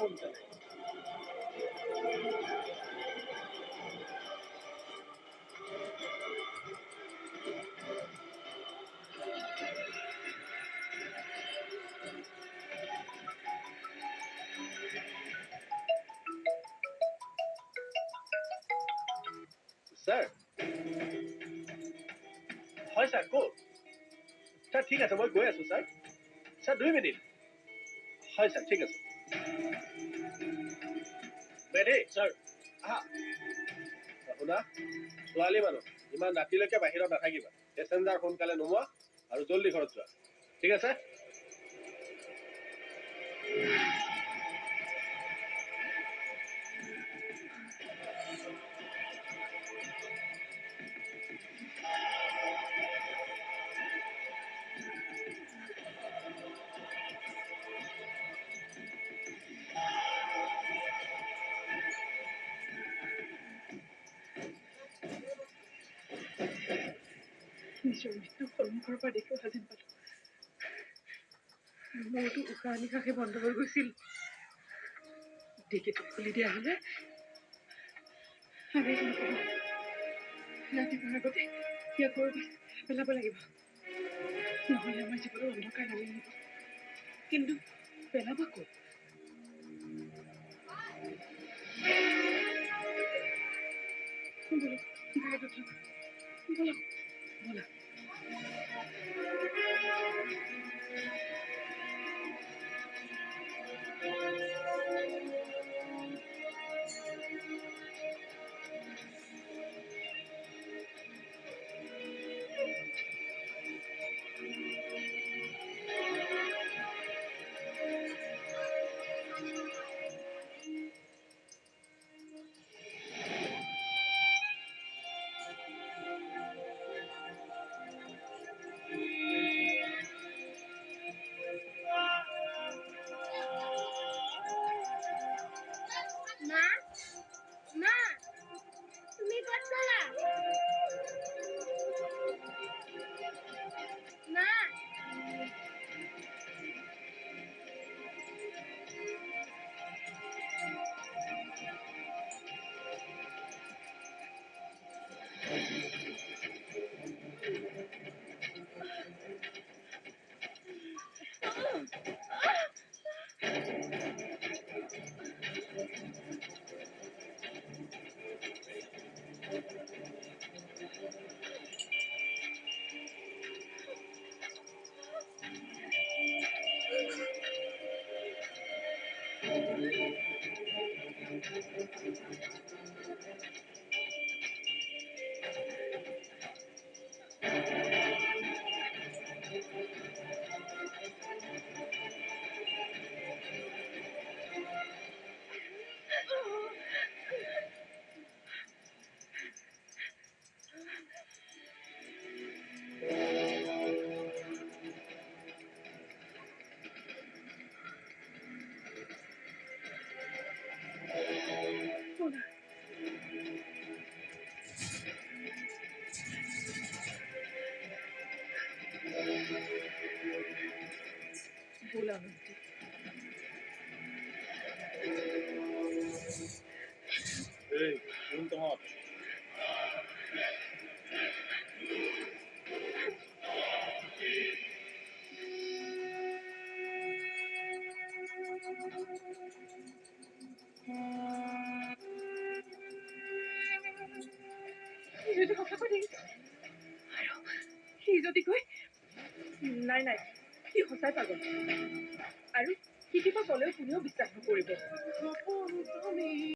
সোনকালে স্যাৰ হয় স্যাৰ ক'ত স্যাৰ ঠিক আছে মই গৈ আছোঁ স্যাৰ স্যাৰ 2 মিনিট হয় স্যাৰ ঠিক আছে বেদেই স্যাৰ আহা শুনা ছোৱালী মানুহ ইমান ৰাতিলৈকে বাহিৰত নাথাকিবা পেচেঞ্জাৰ সোনকালে নোমোৱা আৰু জলদি ঘৰত যোৱা ঠিক আছে নিজৰ মৃত্যু সন্মুখৰ পৰা দেখি অহা যেন পালো মোৰতো উশাহ নিশাহে বন্ধ হৈ গৈছিল ডিকিটো খুলি দিয়া হলে আমি ৰাতিপুৱাৰ আগতে ইয়াক কৰবাত পেলাব লাগিব নহলে আমাৰ জীৱনৰ অন্ধকাৰ নামি আহিব কিন্তু পেলাব ক'ত বলক গাড়ীত উঠক বলক বলা बोला नंदी তোমার যদি কয় নাই নাই সি সঁচাই পাগল আৰু সি কিবা ক'লেও কোনেও বিশ্বাস নকৰিব